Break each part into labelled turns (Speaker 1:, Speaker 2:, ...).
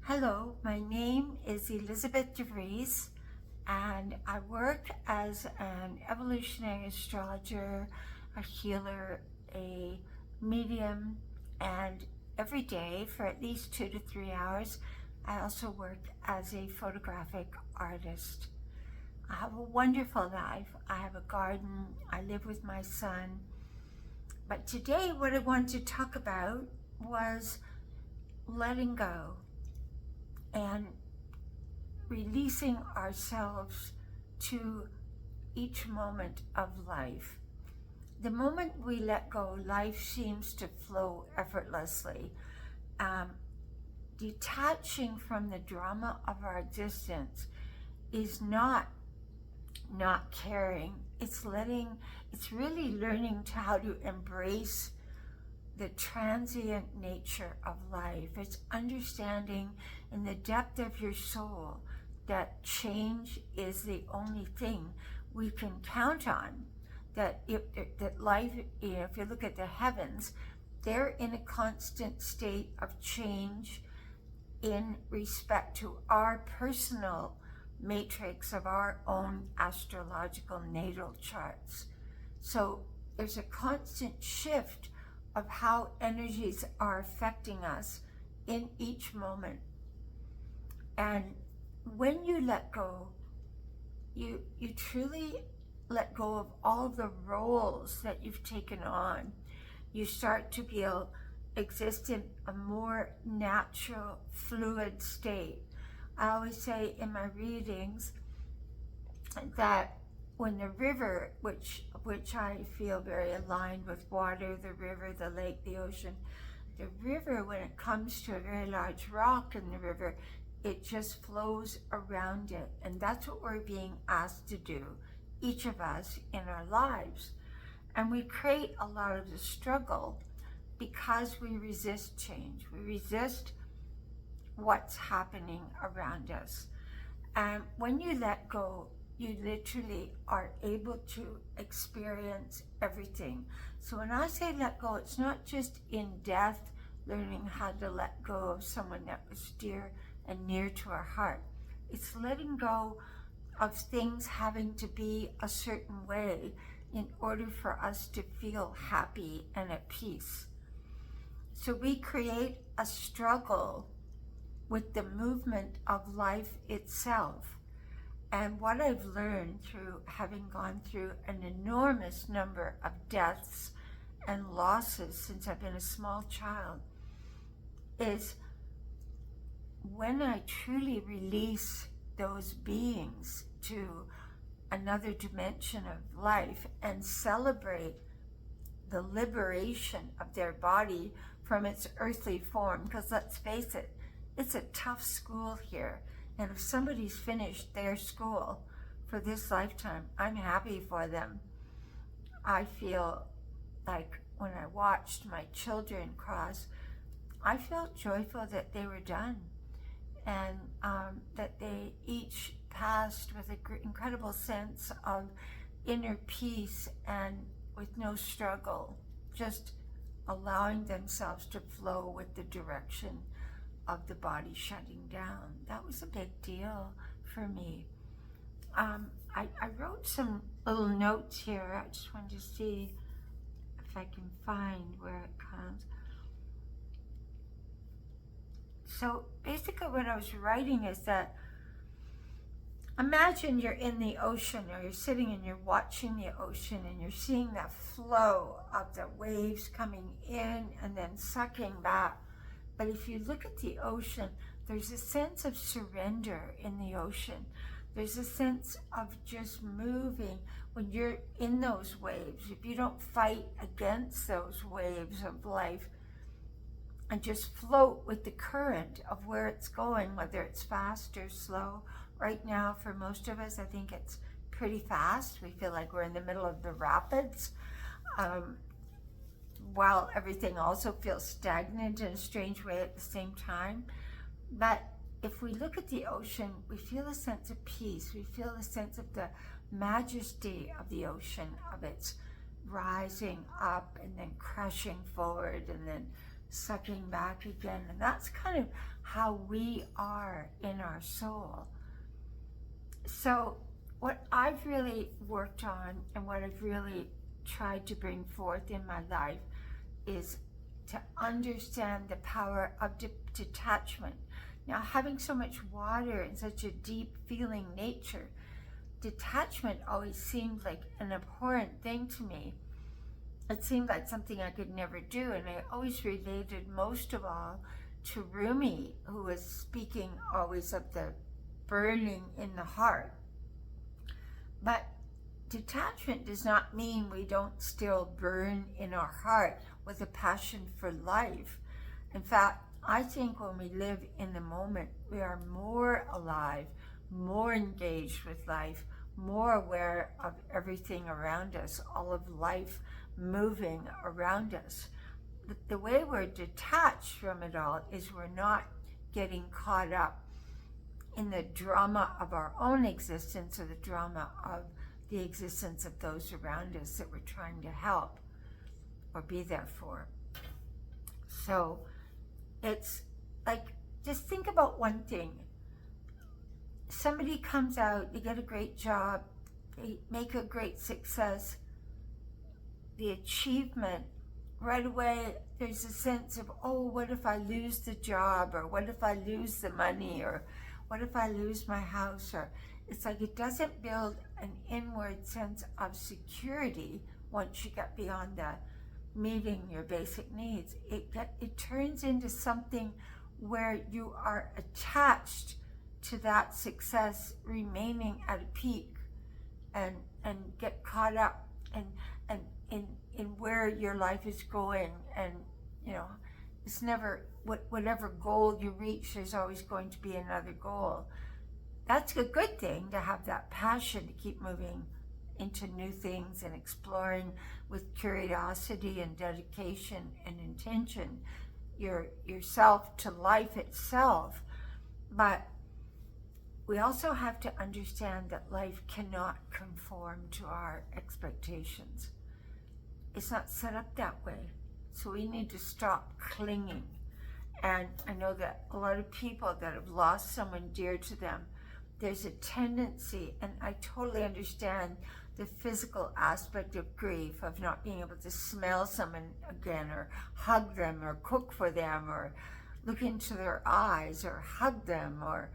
Speaker 1: Hello, my name is Elizabeth Vries, and I work as an evolutionary astrologer, a healer, a medium, and every day for at least 2 to 3 hours, I also work as a photographic artist. I have a wonderful life. I have a garden. I live with my son. But today, what I wanted to talk about was letting go and releasing ourselves to each moment of life. The moment we let go, life seems to flow effortlessly. Detaching from the drama of our existence is not caring. It's really learning how to embrace the transient nature of life. It's understanding in the depth of your soul that change is the only thing we can count on. That life, if you look at the heavens, they're in a constant state of change in respect to our personal matrix of our own astrological natal charts. So there's a constant shift of how energies are affecting us in each moment. And when you let go, you truly let go of all the roles that you've taken on. You start to exist in a more natural, fluid state. I always say in my readings that when the river, which I feel very aligned with water, the river, the lake, the ocean, the river, when it comes to a very large rock in the river, it just flows around it. And that's what we're being asked to do, each of us in our lives. And we create a lot of the struggle because we resist change. We resist what's happening around us. And when you let go, you literally are able to experience everything. So when I say let go, it's not just in death, learning how to let go of someone that was dear and near to our heart. It's letting go of things having to be a certain way in order for us to feel happy and at peace. So we create a struggle with the movement of life itself. And what I've learned through having gone through an enormous number of deaths and losses since I've been a small child is when I truly release those beings to another dimension of life and celebrate the liberation of their body from its earthly form, because let's face it, it's a tough school here. And if somebody's finished their school for this lifetime, I'm happy for them. I feel like when I watched my children cross, I felt joyful that they were done, and that they each passed with an incredible sense of inner peace and with no struggle, just allowing themselves to flow with the direction of the body shutting down. That was a big deal for me. I wrote some little notes here. I just wanted to see if I can find where it comes. So basically what I was writing is that imagine you're in the ocean, or you're sitting and you're watching the ocean and you're seeing that flow of the waves coming in and then sucking back. But if you look at the ocean, there's a sense of surrender in the ocean. There's a sense of just moving when you're in those waves. If you don't fight against those waves of life and just float with the current of where it's going, whether it's fast or slow. Right now, for most of us, I think it's pretty fast. We feel like we're in the middle of the rapids. While everything also feels stagnant in a strange way at the same time. But if we look at the ocean, we feel a sense of peace. We feel a sense of the majesty of the ocean, of its rising up and then crashing forward and then sucking back again. And that's kind of how we are in our soul. So what I've really worked on and what I've really tried to bring forth in my life is to understand the power of detachment. Now, having so much water and such a deep feeling nature, detachment always seemed like an abhorrent thing to me. It seemed like something I could never do, and I always related most of all to Rumi, who was speaking always of the burning in the heart. But detachment does not mean we don't still burn in our heart with a passion for life. In fact, I think when we live in the moment, we are more alive, more engaged with life, more aware of everything around us, all of life moving around us. The way we're detached from it all is we're not getting caught up in the drama of our own existence or the drama of the existence of those around us that we're trying to help or be there for. So it's like, just think about one thing. Somebody comes out, they get a great job, they make a great success, the achievement, right away there's a sense of, oh, what if I lose the job, or what if I lose the money, or what if I lose my house? Or it's like it doesn't build an inward sense of security once you get beyond the meeting your basic needs. It turns into something where you are attached to that success remaining at a peak, and get caught up and in where your life is going. And it's never whatever goal you reach, there's always going to be another goal. That's a good thing, to have that passion to keep moving into new things and exploring with curiosity and dedication and intention yourself to life itself. But we also have to understand that life cannot conform to our expectations. It's not set up that way. So we need to stop clinging. And I know that a lot of people that have lost someone dear to them, there's a tendency, and I totally understand the physical aspect of grief, of not being able to smell someone again, or hug them, or cook for them, or look into their eyes, or hug them, or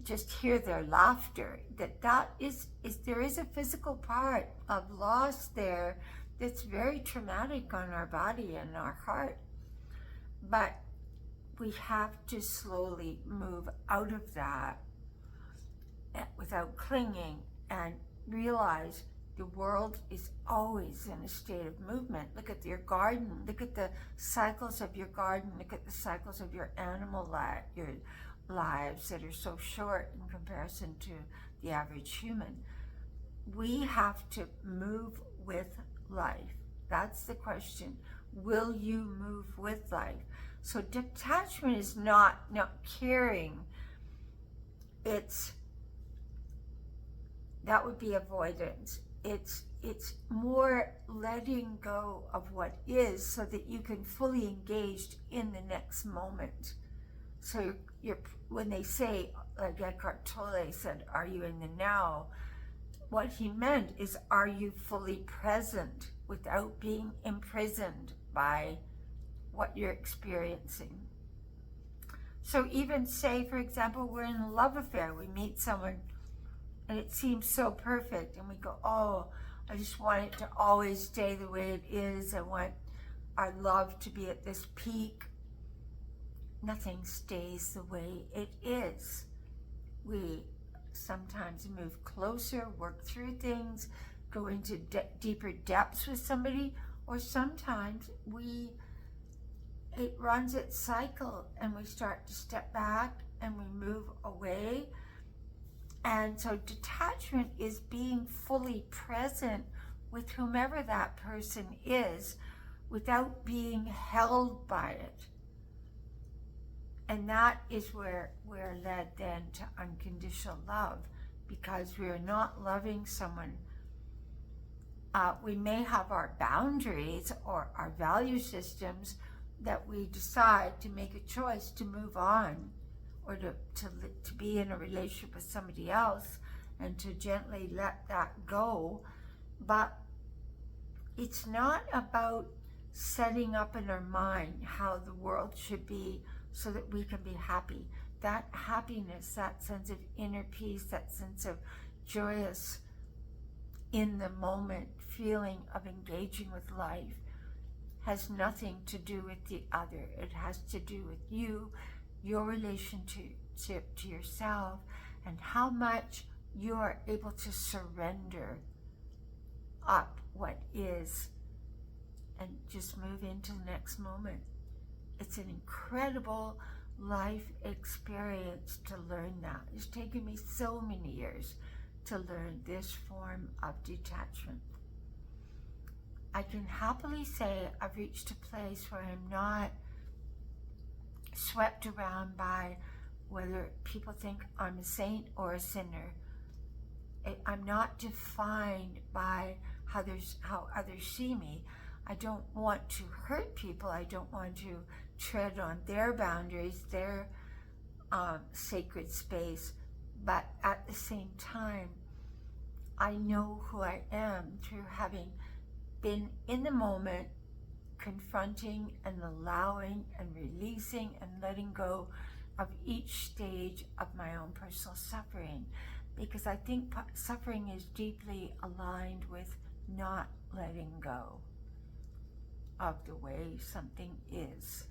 Speaker 1: just hear their laughter. That is there is a physical part of loss there that's very traumatic on our body and our heart. But we have to slowly move out of that without clinging, and realize the world is always in a state of movement. Look at your garden. Look at the cycles of your garden. Look at the cycles of your animal your lives that are so short in comparison to the average human. We have to move with life. That's the question. Will you move with life? So detachment is not caring. That would be avoidance. It's more letting go of what is, so that you can fully engage in the next moment. So when they say, like Eckhart Tolle said, are you in the now? What he meant is, are you fully present without being imprisoned by what you're experiencing? So even say, for example, we're in a love affair, we meet someone and it seems so perfect, and we go, oh, I just want it to always stay the way it is. I want our love to be at this peak. Nothing stays the way it is. We sometimes move closer, work through things, go into deeper depths with somebody, or sometimes it runs its cycle and we start to step back and we move away. And so detachment is being fully present with whomever that person is without being held by it. And that is where we're led then to unconditional love, because we are not loving someone. We may have our boundaries or our value systems, that we decide to make a choice to move on, or to be in a relationship with somebody else, and to gently let that go. But it's not about setting up in our mind how the world should be so that we can be happy. That happiness, that sense of inner peace, that sense of joyous, in the moment feeling of engaging with life, has nothing to do with the other. It has to do with you, your relationship to yourself, and how much you are able to surrender up what is and just move into the next moment. It's an incredible life experience to learn that. It's taken me so many years to learn this form of detachment. I can happily say I've reached a place where I'm not swept around by whether people think I'm a saint or a sinner. I'm not defined by how others see me. I don't want to hurt people. I don't want to tread on their boundaries, their sacred space. But at the same time, I know who I am through having been in the moment, confronting and allowing and releasing and letting go of each stage of my own personal suffering. Because I think suffering is deeply aligned with not letting go of the way something is.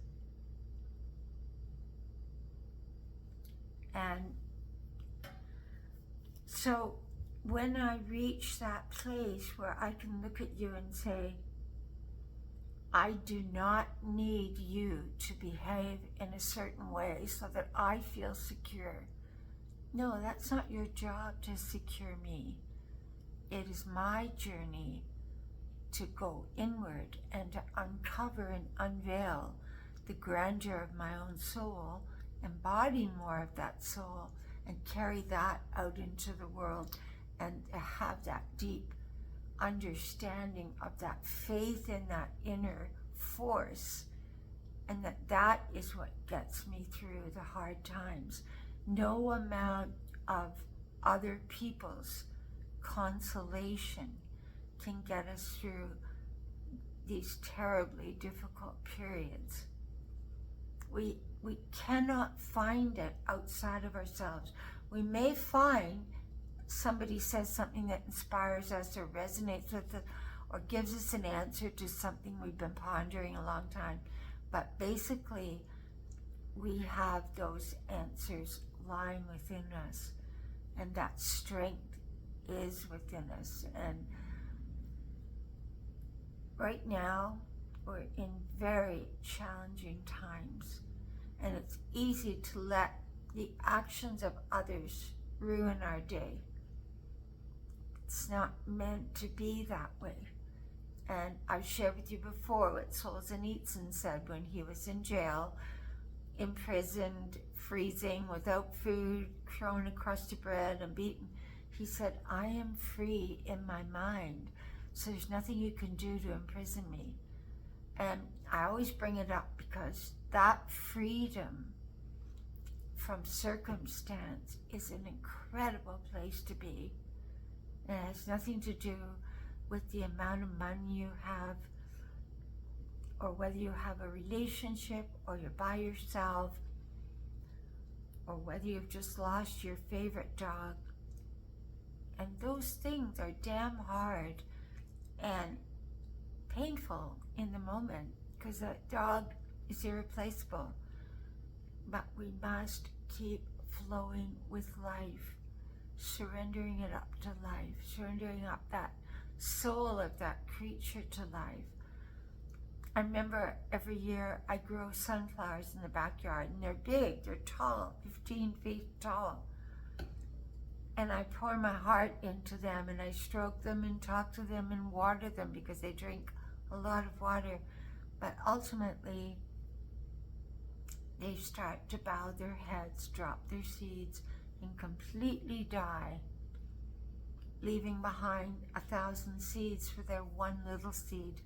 Speaker 1: And so when I reach that place where I can look at you and say, I do not need you to behave in a certain way so that I feel secure. No, that's not your job to secure me. It is my journey to go inward and to uncover and unveil the grandeur of my own soul, embody more of that soul, and carry that out into the world, and have that deep understanding of that faith in that inner force, and that is what gets me through the hard times. No amount of other people's consolation can get us through these terribly difficult periods. We cannot find it outside of ourselves. We may find somebody says something that inspires us or resonates with us or gives us an answer to something we've been pondering a long time. But basically, we have those answers lying within us, and that strength is within us. And right now, we're in very challenging times, and it's easy to let the actions of others ruin our day. It's not meant to be that way. And I've shared with you before what Solzhenitsyn said when he was in jail, imprisoned, freezing, without food, thrown a crust of bread and beaten. He said, I am free in my mind, so there's nothing you can do to imprison me. And I always bring it up because that freedom from circumstance is an incredible place to be. And it has nothing to do with the amount of money you have, or whether you have a relationship, or you're by yourself, or whether you've just lost your favorite dog. And those things are damn hard and painful in the moment, because that dog is irreplaceable. But we must keep flowing with life, surrendering it up to life, surrendering up that soul of that creature to life. I remember every year I grow sunflowers in the backyard, and they're big, they're tall, 15 feet tall. And I pour my heart into them, and I stroke them and talk to them and water them because they drink a lot of water. But ultimately, they start to bow their heads, drop their seeds, and completely die, leaving behind 1,000 seeds for their one little seed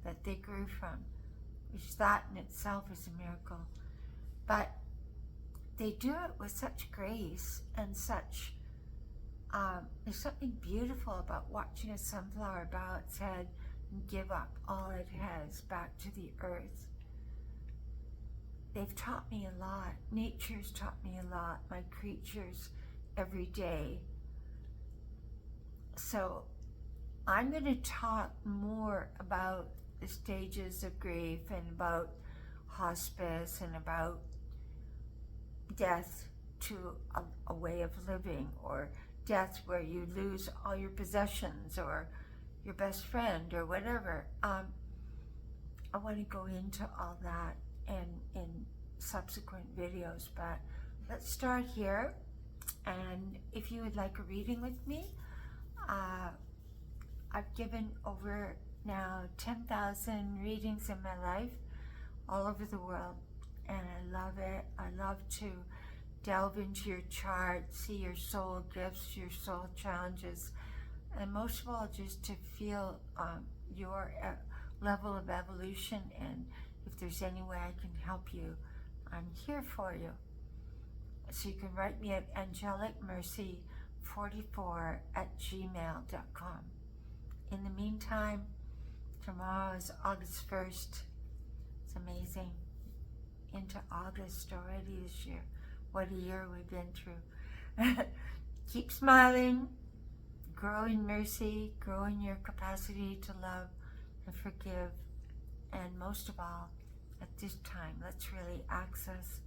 Speaker 1: that they grew from. which that in itself is a miracle. But they do it with such grace and such, there's something beautiful about watching a sunflower bow its head and give up all it has back to the earth. They've taught me a lot. Nature's taught me a lot. My creatures every day. So I'm going to talk more about the stages of grief and about hospice and about death to a way of living, or death where you lose all your possessions or your best friend or whatever. I want to go into all that in subsequent videos, but let's start here. And if you would like a reading with me, I've given over now 10,000 readings in my life all over the world, and I love it. I love to delve into your chart, see your soul gifts, your soul challenges, and most of all, just to feel your level of evolution, and if there's any way I can help you, I'm here for you. So you can write me at angelicmercy44@gmail.com. In the meantime, tomorrow is August 1st. It's amazing. Into August already this year. What a year we've been through. Keep smiling, grow in mercy, grow in your capacity to love and forgive. And most of all, at this time, let's really access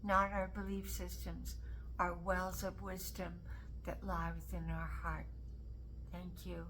Speaker 1: not our belief systems, our wells of wisdom that lie within our heart. Thank you.